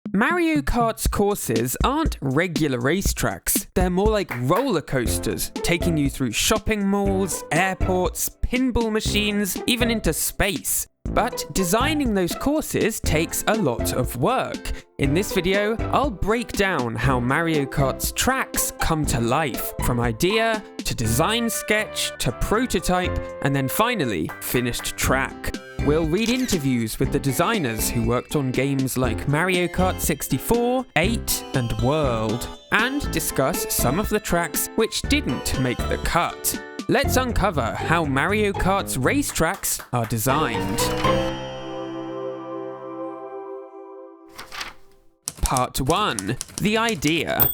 Mario Kart's courses aren't regular racetracks, they're more like roller coasters, taking you through shopping malls, airports, pinball machines, even into space. But designing those courses takes a lot of work. In this video, I'll break down how Mario Kart's tracks come to life, from idea to design sketch to prototype, and then finally, finished track. We'll read interviews with the designers who worked on games like Mario Kart 64, 8, and World, and discuss some of the tracks which didn't make the cut. Let's uncover how Mario Kart's racetracks are designed. Part 1. The idea.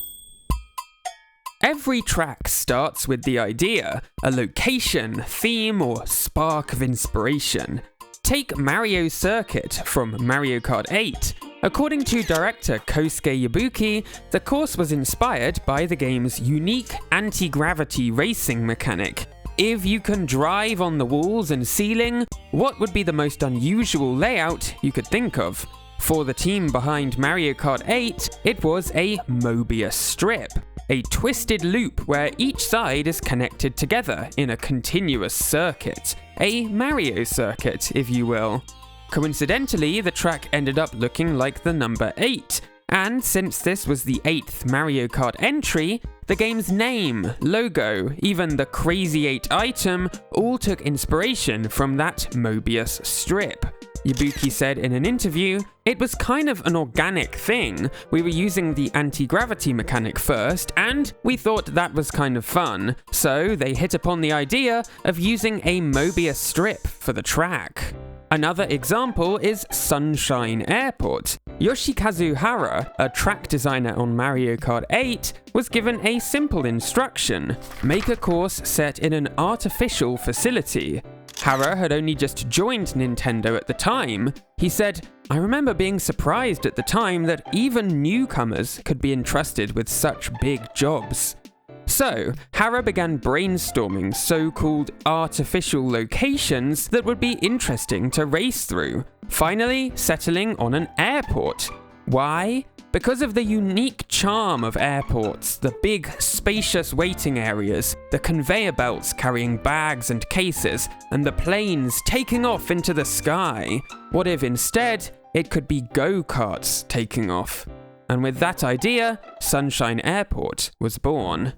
Every track starts with the idea, a location, theme, or spark of inspiration. Take Mario's Circuit from Mario Kart 8. According to director Kosuke Yabuki, the course was inspired by the game's unique anti-gravity racing mechanic. If you can drive on the walls and ceiling, what would be the most unusual layout you could think of? For the team behind Mario Kart 8, it was a Mobius strip, a twisted loop where each side is connected together in a continuous circuit. A Mario circuit, if you will. Coincidentally, the track ended up looking like the number 8, and since this was the 8th Mario Kart entry, the game's name, logo, even the Crazy 8 item, all took inspiration from that Mobius strip. Yabuki said in an interview, "It was kind of an organic thing. We were using the anti-gravity mechanic first, and we thought that was kind of fun. So they hit upon the idea of using a Mobius strip for the track." Another example is Sunshine Airport. Yoshikazu Hara, a track designer on Mario Kart 8, was given a simple instruction: make a course set in an artificial facility. Hara had only just joined Nintendo at the time. He said, "I remember being surprised at the time that even newcomers could be entrusted with such big jobs." So, Hara began brainstorming so-called artificial locations that would be interesting to race through, finally settling on an airport. Why? Because of the unique charm of airports, the big, spacious waiting areas, the conveyor belts carrying bags and cases, and the planes taking off into the sky. What if instead, it could be go-karts taking off? And with that idea, Sunshine Airport was born.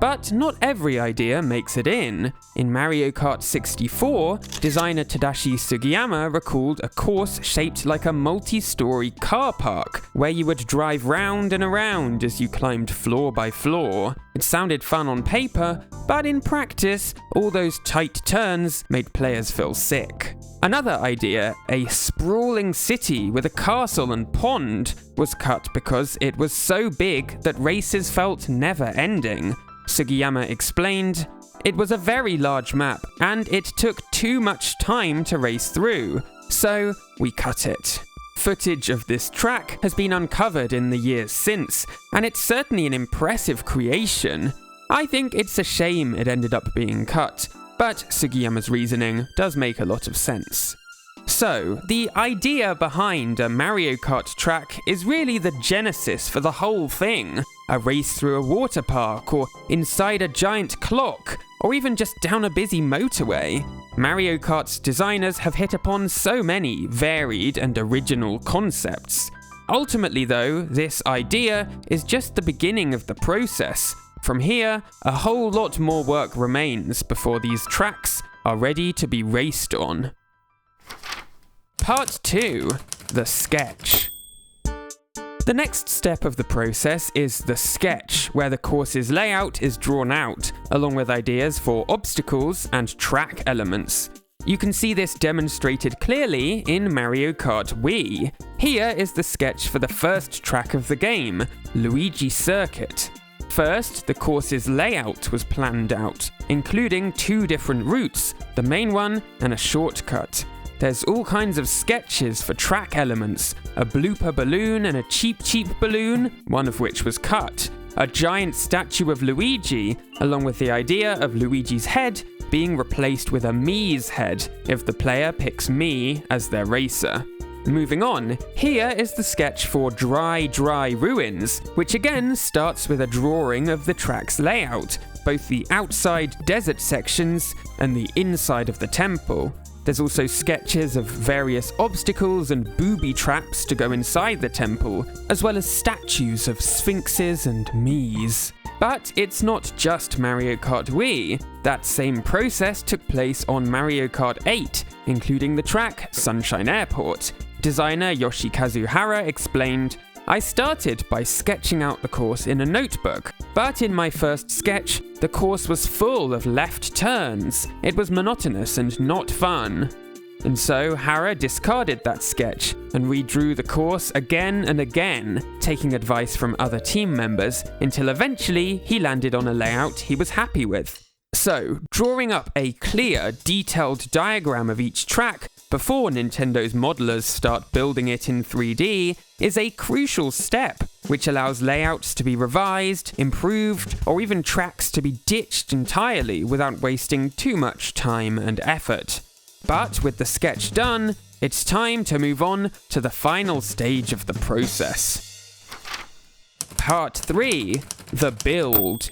But not every idea makes it in. In Mario Kart 64, designer Tadashi Sugiyama recalled a course shaped like a multi-story car park, where you would drive round and around as you climbed floor by floor. It sounded fun on paper, but in practice, all those tight turns made players feel sick. Another idea, a sprawling city with a castle and pond, was cut because it was so big that races felt never-ending. Sugiyama explained, "It was a very large map, and it took too much time to race through, so we cut it." Footage of this track has been uncovered in the years since, and it's certainly an impressive creation. I think it's a shame it ended up being cut, but Sugiyama's reasoning does make a lot of sense. So, the idea behind a Mario Kart track is really the genesis for the whole thing. A race through a water park, or inside a giant clock, or even just down a busy motorway. Mario Kart's designers have hit upon so many varied and original concepts. Ultimately though, this idea is just the beginning of the process. From here, a whole lot more work remains before these tracks are ready to be raced on. Part 2. The sketch. The next step of the process is the sketch, where the course's layout is drawn out, along with ideas for obstacles and track elements. You can see this demonstrated clearly in Mario Kart Wii. Here is the sketch for the first track of the game, Luigi Circuit. First, the course's layout was planned out, including 2 different routes, the main one and a shortcut. There's all kinds of sketches for track elements, a blooper balloon and a cheap balloon, one of which was cut, a giant statue of Luigi, along with the idea of Luigi's head being replaced with a Mii's head if the player picks Mii as their racer. Moving on, here is the sketch for Dry Ruins, which again starts with a drawing of the track's layout, both the outside desert sections and the inside of the temple. There's also sketches of various obstacles and booby traps to go inside the temple, as well as statues of sphinxes and Miis. But it's not just Mario Kart Wii. That same process took place on Mario Kart 8, including the track Sunshine Airport. Designer Yoshikazu Hara explained, "I started by sketching out the course in a notebook, but in my first sketch, the course was full of left turns. It was monotonous and not fun." And so Hara discarded that sketch and redrew the course again and again, taking advice from other team members, until eventually he landed on a layout he was happy with. So, drawing up a clear, detailed diagram of each track before Nintendo's modelers start building it in 3D is a crucial step, which allows layouts to be revised, improved, or even tracks to be ditched entirely without wasting too much time and effort. But with the sketch done, it's time to move on to the final stage of the process. Part 3. The Build.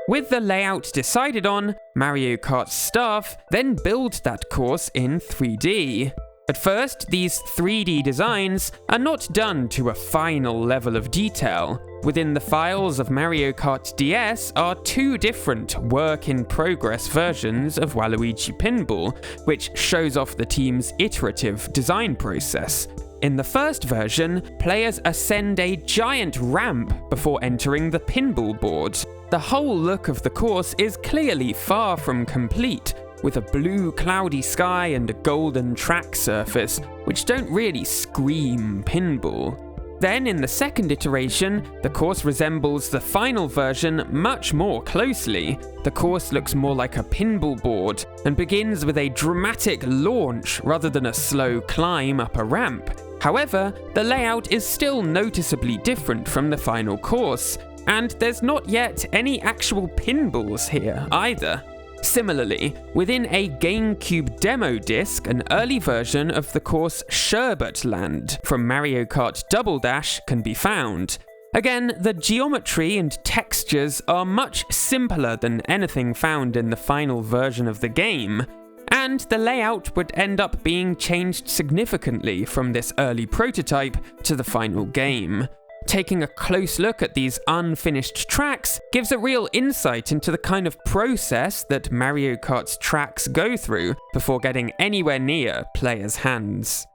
With the layout decided on, Mario Kart staff then build that course in 3D. At first, these 3D designs are not done to a final level of detail. Within the files of Mario Kart DS are two different work-in-progress versions of Waluigi Pinball, which shows off the team's iterative design process. In the first version, players ascend a giant ramp before entering the pinball board. The whole look of the course is clearly far from complete, with a blue cloudy sky and a golden track surface, which don't really scream pinball. Then in the second iteration, the course resembles the final version much more closely. The course looks more like a pinball board and begins with a dramatic launch rather than a slow climb up a ramp. However, the layout is still noticeably different from the final course, and there's not yet any actual pinballs here either. Similarly, within a GameCube demo disc, an early version of the course Sherbet Land from Mario Kart Double Dash can be found. Again, the geometry and textures are much simpler than anything found in the final version of the game, and the layout would end up being changed significantly from this early prototype to the final game. Taking a close look at these unfinished tracks gives a real insight into the kind of process that Mario Kart's tracks go through before getting anywhere near players' hands.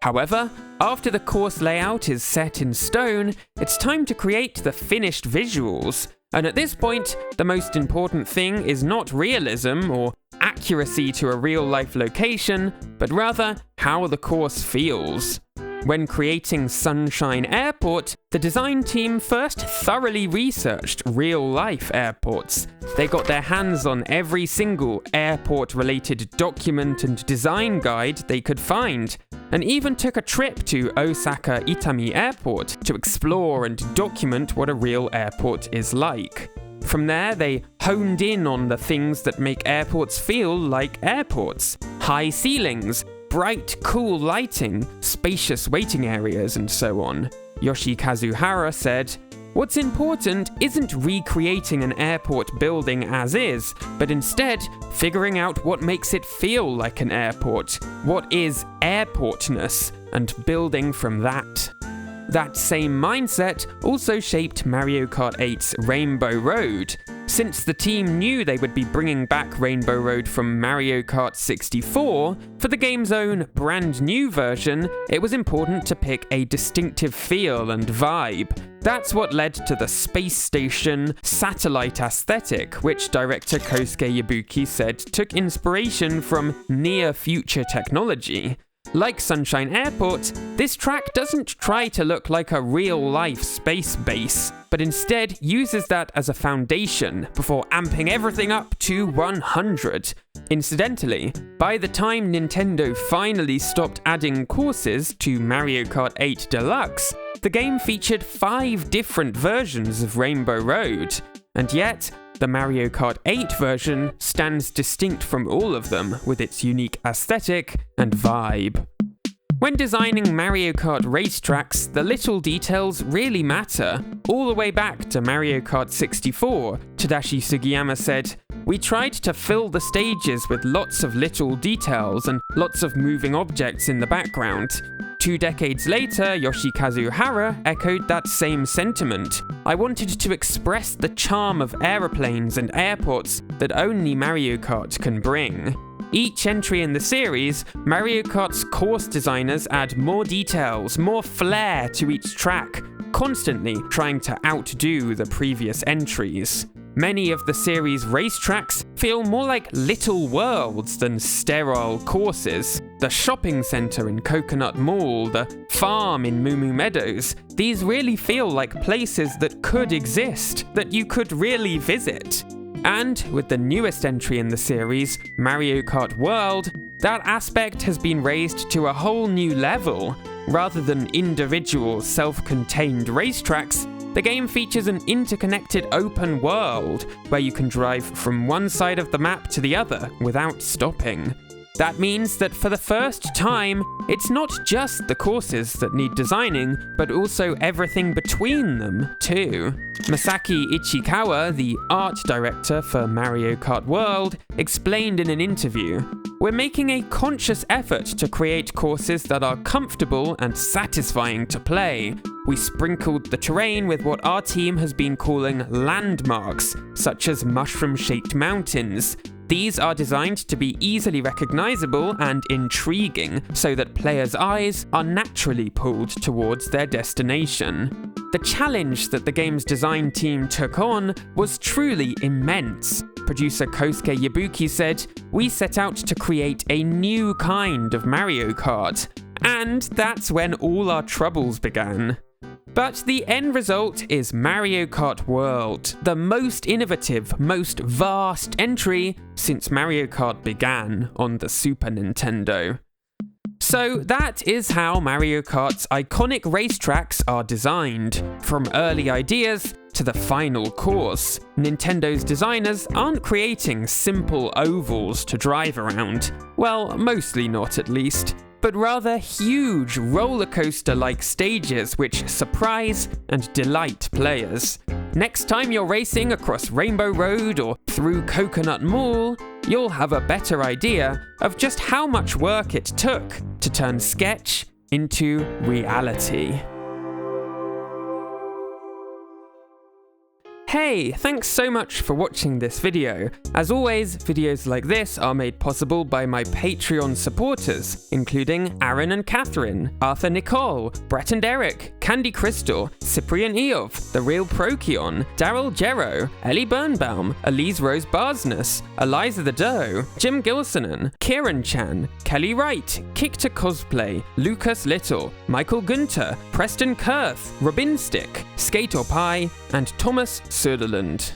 However, after the course layout is set in stone, it's time to create the finished visuals. And at this point, the most important thing is not realism or accuracy to a real-life location, but rather how the course feels. When creating Sunshine Airport, the design team first thoroughly researched real-life airports. They got their hands on every single airport-related document and design guide they could find, and even took a trip to Osaka Itami Airport to explore and document what a real airport is like. From there, they honed in on the things that make airports feel like airports: high ceilings, bright, cool lighting, spacious waiting areas, and so on. Yoshikazu Hara said, "What's important isn't recreating an airport building as is, but instead figuring out what makes it feel like an airport, what is airportness, and building from that." That same mindset also shaped Mario Kart 8's Rainbow Road. Since the team knew they would be bringing back Rainbow Road from Mario Kart 64, for the game's own brand new version, it was important to pick a distinctive feel and vibe. That's what led to the space station satellite aesthetic, which director Kosuke Yabuki said took inspiration from near-future technology. Like Sunshine Airport, this track doesn't try to look like a real-life space base, but instead uses that as a foundation before amping everything up to 100. Incidentally, by the time Nintendo finally stopped adding courses to Mario Kart 8 Deluxe, the game featured 5 different versions of Rainbow Road, and yet the Mario Kart 8 version stands distinct from all of them with its unique aesthetic and vibe. When designing Mario Kart racetracks, the little details really matter. All the way back to Mario Kart 64, Tadashi Sugiyama said, "We tried to fill the stages with lots of little details and lots of moving objects in the background." 2 decades later, Yoshikazu Hara echoed that same sentiment. "I wanted to express the charm of aeroplanes and airports that only Mario Kart can bring." Each entry in the series, Mario Kart's course designers add more details, more flair to each track, constantly trying to outdo the previous entries. Many of the series' racetracks feel more like little worlds than sterile courses. The shopping centre in Coconut Mall, the farm in Moo Moo Meadows, these really feel like places that could exist, that you could really visit. And with the newest entry in the series, Mario Kart World, that aspect has been raised to a whole new level. Rather than individual, self-contained racetracks, the game features an interconnected open world where you can drive from one side of the map to the other without stopping. That means that for the first time, it's not just the courses that need designing, but also everything between them, too. Masaki Ichikawa, the art director for Mario Kart World, explained in an interview, "We're making a conscious effort to create courses that are comfortable and satisfying to play. We sprinkled the terrain with what our team has been calling landmarks, such as mushroom-shaped mountains. These are designed to be easily recognizable and intriguing, so that players' eyes are naturally pulled towards their destination." The challenge that the game's design team took on was truly immense. Producer Kosuke Yabuki said, "We set out to create a new kind of Mario Kart, and that's when all our troubles began." But the end result is Mario Kart World, the most innovative, most vast entry since Mario Kart began on the Super Nintendo. So that is how Mario Kart's iconic racetracks are designed. From early ideas to the final course, Nintendo's designers aren't creating simple ovals to drive around. Well, mostly not at least. But rather huge roller coaster-like stages which surprise and delight players. Next time you're racing across Rainbow Road or through Coconut Mall, you'll have a better idea of just how much work it took to turn sketch into reality. Hey, thanks so much for watching this video. As always, videos like this are made possible by my Patreon supporters, including Aaron and Catherine, Arthur Nicole, Brett and Eric, Candy Crystal, Cyprian Eov, The Real Prokion, Daryl Jero, Ellie Birnbaum, Elise Rose Barsness, Eliza the Doe, Jim Gilsonen, Kieran Chan, Kelly Wright, Kick to Cosplay, Lucas Little, Michael Gunter, Preston Kurth, Robin Stick, Skater Pie, and Thomas Söderlund.